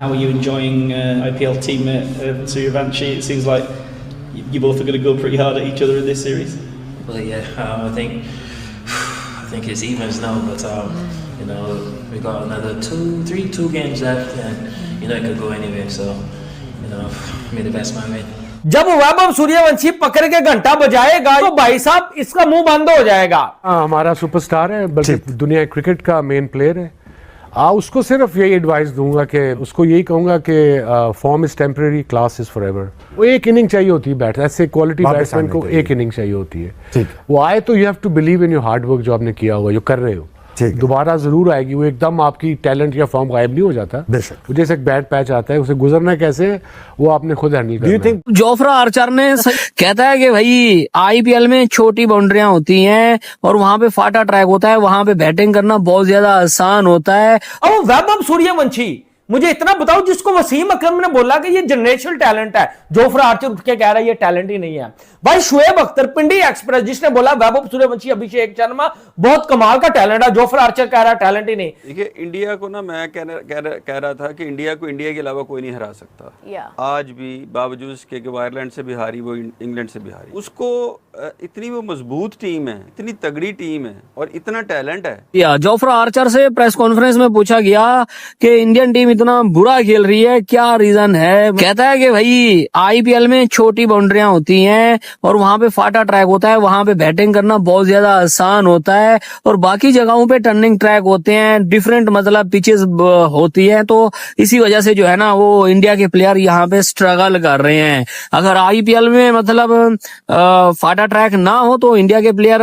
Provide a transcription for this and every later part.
How are you enjoying IPL teammate Suryavanshi? It seems like you both are going to go pretty hard at each other in this series. Well, yeah, I think it's evens now, but we got another two games left, and it could go anywhere. So may the best man win. जब वैभव सूर्यवंशी पकड़ के घंटा बजाएगा तो भाई साहब इसका मुंह बंद हो जाएगा। हमारा सुपरस्टार है, बल्कि दुनिया क्रिकेट का मेन प्लेयर है। उसको सिर्फ यही एडवाइस दूंगा कि उसको यही कहूंगा कि form is temporary, class is forever. वो एक इनिंग चाहिए होती है बैट, ऐसे क्वालिटी बैट्समैन को एक इनिंग चाहिए होती है। वो आए तो you have to believe in your hard work, जो आपने किया हुआ, जो कर रहे हो, दोबारा जरूर आएगी। वो एकदम आपकी टैलेंट या फॉर्म गायब नहीं हो जाता। वो जैसे एक बैड पैच आता है, उसे गुजरना कैसे, वो आपने खुद हैंडल करना है। जोफ्रा आर्चर ने कहता है कि भाई आईपीएल में छोटी बाउंड्रियां होती हैं और वहां पे फाटा ट्रैक होता है, वहां पे बैटिंग करना बहुत ज्यादा आसान होता है। अब वैभव सूर्यवंशी, मुझे इतना बताओ, जिसको वसीम अकरम ने बोला कि ये जनरेशनल टैलेंट है, जोफ्रा आर्चर उठ के कह रहा है ये टैलेंट ही नहीं है। भाई शुएब अख्तर, पिंडी एक्सप्रेस, जिसने बोला वैभव सूर्यवंशी, अभिषेक शर्मा बहुत कमाल का टैलेंट है, जोफ्रा आर्चर कह रहा है टैलेंट ही नहीं। देखिए, इंडिया को ना, मैं कह रहा था कि इंडिया को इंडिया के अलावा कोई नहीं हरा सकता। आज भी बावजूद इसके कि आयरलैंड से भी हारी, वो इंग्लैंड से भी हारी, उसको इतनी वो मजबूत टीम है, इतनी तगड़ी टीम है और इतना टैलेंट है। जोफ्रा आर्चर से प्रेस कॉन्फ्रेंस में पूछा गया कि इंडियन टीम इतना बुरा खेल रही है, क्या रीजन है। कहता है कि भाई आईपीएल में छोटी बाउंड्रियां होती हैं और वहां पे फाटा ट्रैक होता है, वहां पे बैटिंग करना बहुत ज्यादा आसान होता है और बाकी जगहों पे टर्निंग ट्रैक होते हैं, डिफरेंट मतलब पिचेस होती है, तो इसी वजह से जो है ना वो इंडिया के प्लेयर यहाँ पे स्ट्रगल कर रहे हैं। अगर आईपीएल में मतलब फाटा ट्रैक ना हो तो इंडिया के प्लेयर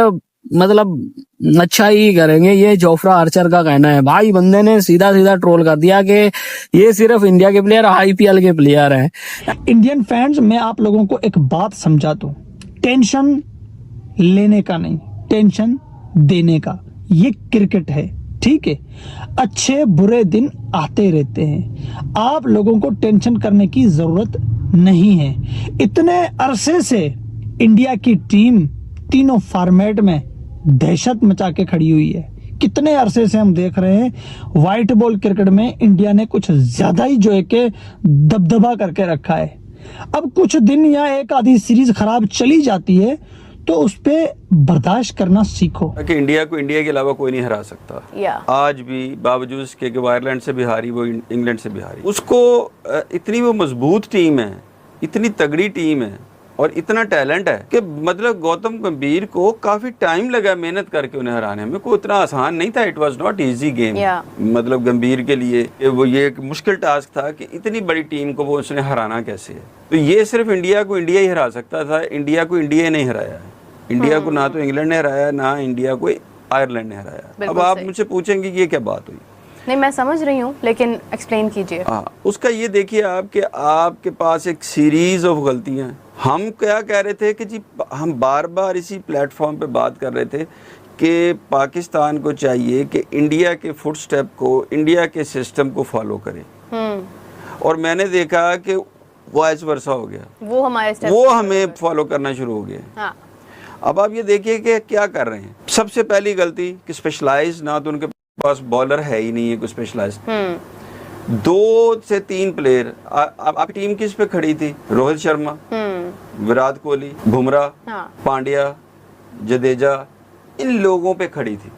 मतलब अच्छा ही करेंगे, ये जोफ्रा आर्चर का कहना है। भाई बंदे ने सीधा सीधा ट्रोल कर दिया कि ये सिर्फ इंडिया के प्लेयर आईपीएल के प्लेयर हैं। इंडियन फैंस, मैं आप लोगों को एक बात समझा दूं, टेंशन लेने का नहीं, टेंशन देने का। ये क्रिकेट है, ठीक है। अच्छे बुरे दिन आते रहते हैं, आप लोगों को टेंशन करने की जरूरत नहीं है। इतने अरसे से इंडिया की टीम तीनों फॉर्मेट में दहशत मचा के खड़ी हुई है। कितने अरसे से हम देख रहे हैं व्हाइट बॉल क्रिकेट में इंडिया ने कुछ ज्यादा ही जो है कि दबदबा करके रखा है। अब कुछ दिन या एक आधी सीरीज खराब चली जाती है तो उस पे बर्दाश्त करना सीखो। कि इंडिया को इंडिया के अलावा कोई नहीं हरा सकता। आज भी बावजूद इसके कि आयरलैंड से भी हारी, वो इंग्लैंड से भी हारी, उसको इतनी वो मजबूत टीम है, इतनी तगड़ी टीम है और इतना टैलेंट है कि मतलब गौतम गंभीर को काफी टाइम लगा मेहनत करके उन्हें हराने में। कोई इतना आसान नहीं था, it was not easy game. मतलब गंभीर के लिए वो ये एक मुश्किल टास्क था कि इतनी बड़ी टीम को वो उसने हराना कैसे है। तो ये सिर्फ इंडिया को इंडिया ही हरा सकता था, इंडिया को इंडिया ही नहीं हराया है। इंडिया को ना तो इंग्लैंड ने हराया, ना इंडिया को आयरलैंड ने हराया। अब आप मुझसे पूछेंगे कि ये क्या बात हुई। नहीं, मैं समझ रही हूँ, लेकिन एक्सप्लेन कीजिए। उसका ये देखिए आपके पास एक सीरीज ऑफ गलतियां। हम क्या कह रहे थे कि जी, हम बार बार इसी प्लेटफॉर्म पे बात कर रहे थे कि पाकिस्तान को चाहिए कि इंडिया के फुटस्टेप को, इंडिया के सिस्टम को फॉलो करे। और मैंने देखा कि वाइस वर्सा हो गया, वो हमें फॉलो करना शुरू हो गया। अब आप ये देखिए कि क्या कर रहे हैं। सबसे पहली गलती कि स्पेशलाइज, ना तो उनके पास बॉलर है ही नहीं है कोई स्पेशलाइज। 2 से 3 प्लेयर आपकी टीम किस पे खड़ी थी? रोहित शर्मा, विराट कोहली, बुमराह, पांड्या, जडेजा, इन लोगों पे खड़ी थी।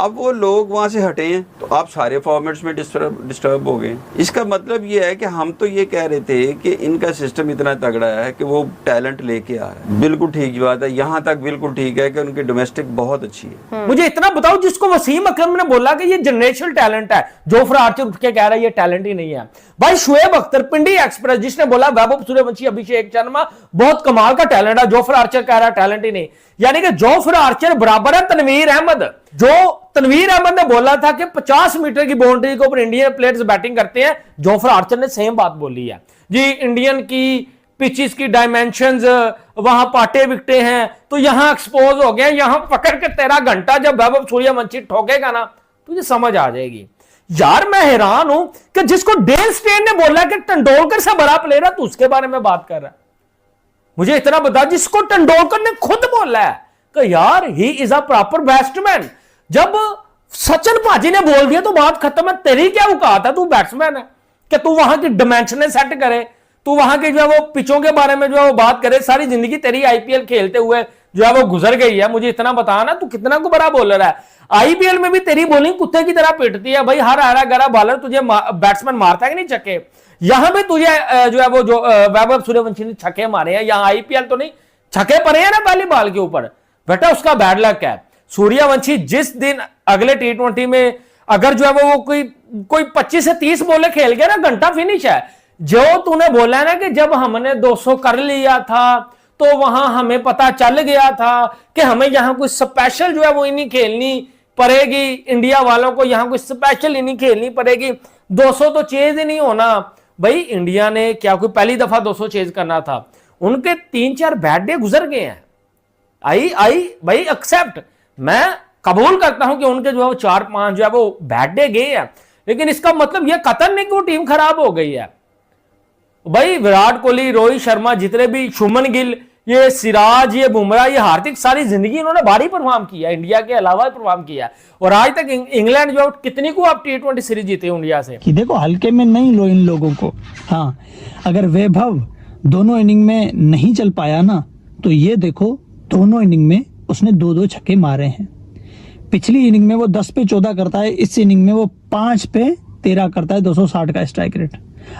अब वो लोग वहां से हटे हैं तो आप सारे फॉर्मेट्स में डिस्टर्ब हो गए। इसका मतलब ये है कि हम तो ये कह रहे थे कि इनका सिस्टम इतना तगड़ा है कि वो टैलेंट लेके आ रहा है। बिल्कुल ठीक बात है, यहाँ तक बिल्कुल ठीक है कि उनकी डोमेस्टिक बहुत अच्छी है। मुझे इतना बताओ, जिसको वसीम अकरम ने बोला कि ये जनरेशनल टैलेंट है, जोफ्रा आर्चर उठ के कह रहा है ये टैलेंट ही नहीं है। भाई शुएब अख्तर, पिंडी एक्सप्रेस, जिसने बोला वैभव सूर्यवंशी, अभिषेक शर्मा बहुत कमाल का टैलेंट है, जोफ्रा आर्चर कह रहा है टैलेंट ही नहीं। यानी कि जोफ्रा आर्चर बराबर है तनवीर अहमद। जो तनवीर अहमद ने बोला था कि 50 मीटर की बाउंड्री के ऊपर इंडियन प्लेयर्स बैटिंग करते हैं, जोफ्रा आर्चर ने सेम बात बोली है। जी, इंडियन की पिचेस की डायमेंशंस, वहां पाटे विकटे हैं तो यहां एक्सपोज हो गए, यहां पकड़ के तेरा घंटा जब वैभव सूर्यवंशी ठोकेगा ना तुझे समझ आ जाएगी। यार मैं हैरान हूं कि जिसको डेल स्टेन ने बोला कि तेंदुलकर से बड़ा प्लेयर है, तो उसके बारे में बात कर रहा है। मुझे इतना बता, जिसको तेंदुलकर ने खुद बोला है कि यार he is a proper batsman. जब सचिन पाजी ने बोल दिया तो बात खत्म है, तेरी क्या औकात है, तू बैट्समैन है। कि तू वहां की डिमेंशन सेट करे, तू वहां के जो है वो पिचों के बारे में जो है वो बात करे। सारी जिंदगी तेरी आईपीएल खेलते हुए जो है वो गुजर गई है, मुझे इतना बता ना, तू कितना को बड़ा बॉलर है। आईपीएल में भी तेरी बॉलिंग कुत्ते की तरह पिटती है भाई, हर 11 बॉलर तुझे बैट्समैन मारता है कि नहीं छक्के। यहां पे तुझे जो है वो जो वैभव सूर्यवंशी ने छक्के मारे हैं, यहां आईपीएल तो नहीं, छक्के पड़े हैं ना पहली बॉल के ऊपर, बेटा उसका बैड लक है। सूर्यवंशी जिस दिन अगले टी20 में अगर जो है वो कोई 25 से 30 बॉलें खेल गया ना, घंटा फिनिश है। जो तूने बोला है ना कि जब हमने 200 कर लिया था तो वहां हमें पता चल गया था कि हमें यहां कोई स्पेशल जो है वो इनिंग खेलनी पड़ेगी, इंडिया वालों को यहां कोई स्पेशल इनिंग खेलनी पड़ेगी, 200 तो चेज ही नहीं होना। भाई इंडिया ने क्या कोई पहली दफा 200 चेज करना था, उनके 3-4 बैड डे गुजर गए हैं। आई भाई एक्सेप्ट, मैं कबूल करता हूं कि उनके जो है वो 4-5 जो है वो बैड डे गए हैं, लेकिन इसका मतलब यह कतन नहीं कि वो टीम खराब हो गई है। भाई विराट कोहली, रोहित शर्मा, जितने भी, शुभमन गिल, ये सिराज, ये बुमराह, ये हार्दिक, सारी जिंदगी इन्होंने भारी परफॉर्म किया, इंडिया के अलावा परफॉर्म किया। और आज तक इंग्लैंड जो कितनी को आप टी20 सीरीज जीते इंडिया से। कि देखो हल्के में नहीं लो इन लोगों को। हाँ, अगर वैभव दोनों इनिंग में नहीं चल पाया ना, तो ये देखो दोनों इनिंग में उसने 2-2 छक्के मारे हैं। पिछली इनिंग में वो 10 पे 14 करता है, इस इनिंग में वो 5 पे 13 करता है, 260 का स्ट्राइक रेट।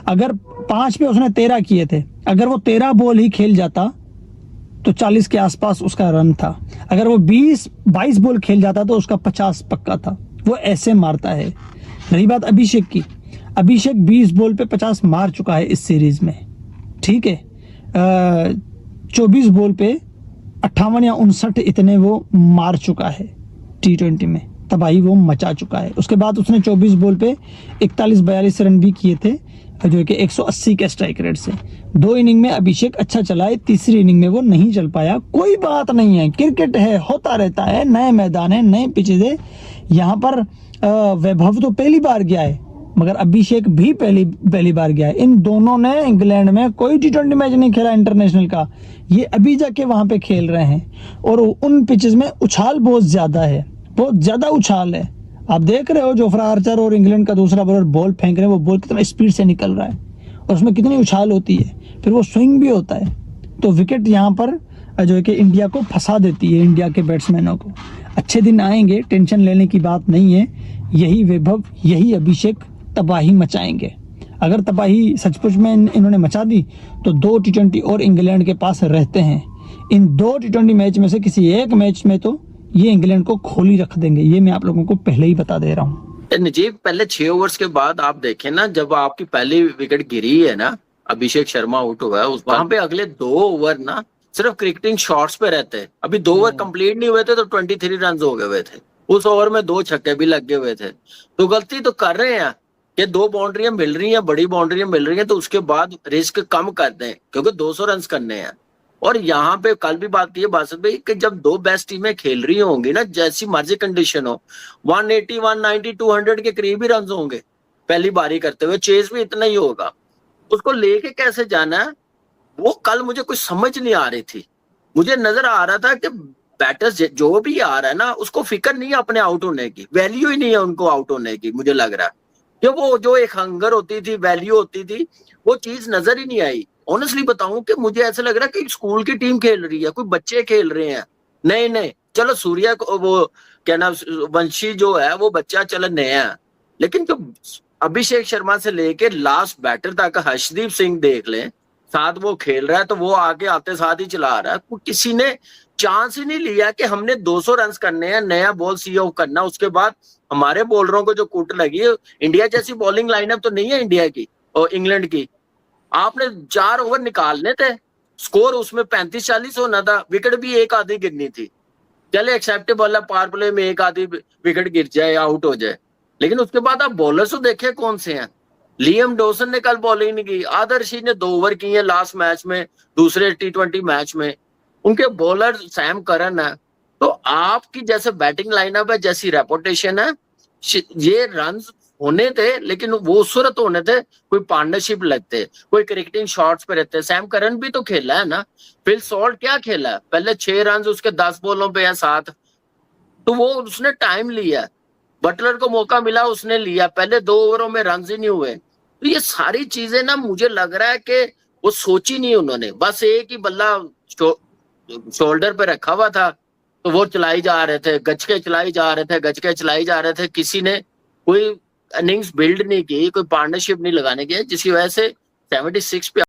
अगर 5 पे उसने 13 किए थे, अगर वो 13 बॉल ही खेल जाता तो 40 के आसपास उसका रन था। अगर वो 20-22 बॉल खेल जाता तो उसका 50 पक्का था। वो ऐसे मारता है। रही बात अभिषेक की, अभिषेक 20 बॉल पे 50 मार चुका है इस सीरीज में, ठीक है। 24 बॉल पे 58 या 59 इतने वो मार चुका है टी20 में, तबाही वो मचा चुका है। उसके बाद उसने 24 बॉल पे 41-42 रन भी किए थे, जो कि 180 के स्ट्राइक रेट से। 2 इनिंग में अभिषेक अच्छा चला है, तीसरी इनिंग में वो नहीं चल पाया। कोई बात नहीं है, क्रिकेट है, होता रहता है, नए मैदान है, नए पिचेज है। यहाँ पर वैभव तो पहली बार गया है, मगर अभिषेक भी पहली बार गया है। इन दोनों ने इंग्लैंड में कोई टी20 मैच नहीं खेला इंटरनेशनल का, ये अभी जाके वहां पे खेल रहे हैं। और उन पिचेस में उछाल बहुत ज्यादा है, बहुत ज्यादा उछाल है। आप देख रहे हो जोफ्रा आर्चर और इंग्लैंड का दूसरा बॉलर बॉल फेंक रहे हैं, वो बॉल कितना स्पीड से निकल रहा है और उसमें कितनी उछाल होती है, फिर वो स्विंग भी होता है। तो विकेट यहाँ पर जो है कि इंडिया को फंसा देती है, इंडिया के बैट्समैनों को। अच्छे दिन आएंगे, टेंशन लेने की बात नहीं है। यही वैभव, यही अभिषेक तबाही मचाएंगे। अगर तबाही सचमुच में इन्होंने मचा दी तो 2 टी20 और इंग्लैंड के पास रहते हैं। इन 2 टी20 मैच में से किसी एक मैच में तो ये इंग्लैंड को खोली रख देंगे, ये मैं आप लोगों को पहले ही बता दे रहा हूँ। नजीब, पहले 6 ओवर्स के बाद आप देखें ना, जब आपकी पहली विकेट गिरी है ना, अभिषेक शर्मा आउट हुआ है, वहां पे अगले 2 ओवर ना सिर्फ क्रिकेटिंग शॉट्स पे रहते हैं। अभी 2 ओवर कंप्लीट नहीं हुए थे तो 23 रन हो गए हुए थे। उस ओवर में 2 छक्के भी लगे हुए थे। तो गलती तो कर रहे हैं कि 2 बाउंड्रियां मिल रही हैं, बड़ी बाउंड्रियां मिल रही हैं, तो उसके बाद रिस्क कम कर दें, क्योंकि 200 रन करने हैं। और यहाँ पे कल भी बात की है बासत भाई कि जब 2 बेस्ट टीमें खेल रही होंगी ना, जैसी मर्जी कंडीशन हो, 180, 190, 200 के करीब ही रन होंगे पहली बारी करते हुए, चेज भी इतना ही होगा। उसको लेके कैसे जाना है, वो कल मुझे कुछ समझ नहीं आ रही थी। मुझे नजर आ रहा था कि बैटर्स जो भी आ रहा है ना, उसको फिक्र नहीं है अपने आउट होने की, वैल्यू ही नहीं है उनको आउट होने की। मुझे लग रहा है कि वो जो एक हंगर होती थी, वैल्यू होती थी, वो चीज नजर ही नहीं आई। ऑनेस्टली बताऊं कि मुझे ऐसा लग रहा है कि स्कूल की टीम खेल रही है, कोई बच्चे खेल रहे हैं। नहीं, चलो सूर्या को, वो क्या नाम, वंशी जो है वो बच्चा चलो नया है, लेकिन जो अभिषेक शर्मा से लेके लास्ट बैटर तक हर्षदीप सिंह देख लें, साथ वो खेल रहा है, तो वो आगे आते साथ ही चला रहा है। किसी ने चांस ही नहीं लिया कि हमने 200 रन करने हैं, नया बॉल सी ऑफ करना। उसके बाद हमारे बॉलरों को जो कुट लगी है, इंडिया जैसी बॉलिंग लाइनअप तो नहीं है इंडिया की और इंग्लैंड की। आपने 4 ओवर निकालने थे, स्कोर उसमें 35-40 होना था, विकेट भी एक आधी गिरनी थी। चले एक्सेप्टेबल है, पावर प्ले में एक आधी विकेट गिर जाए, आउट हो जाए, लेकिन उसके बाद आप बॉलर्स तो देखे कौन से हैं। लियम डॉसन ने कल बॉलिंग नहीं की, आदर्शी ने 2 ओवर किए हैं लास्ट मैच में, दूसरे टी20 मैच में। उनके बॉलर सैम करन है। तो आपकी जैसे बैटिंग लाइनअप है, जैसी रेपुटेशन है, ये रन होने थे, लेकिन वो सूरत होने थे, कोई पार्टनरशिप लगते, कोई क्रिकेटिंग शॉट्स पे रहते। सैम करन भी तो खेला है ना, फिल सॉल्ट क्या खेला है, पहले 6 रन उसके 10 बॉलों पे या 7, तो वो उसने टाइम लिया। बटलर को मौका मिला, उसने लिया, पहले 2 ओवरों में रन ही नहीं हुए। तो ये सारी चीजें ना मुझे लग रहा है कि वो सोची नहीं उन्होंने, बस एक ही बल्ला शोल्डर पे रखा हुआ था तो वो चलाई जा रहे थे, गचके चलाई जा रहे थे, गचके चलाई जा रहे थे। किसी ने कोई इनिंग्स बिल्ड नहीं की, कोई पार्टनरशिप नहीं लगाने की, जिसकी वजह से 76 पे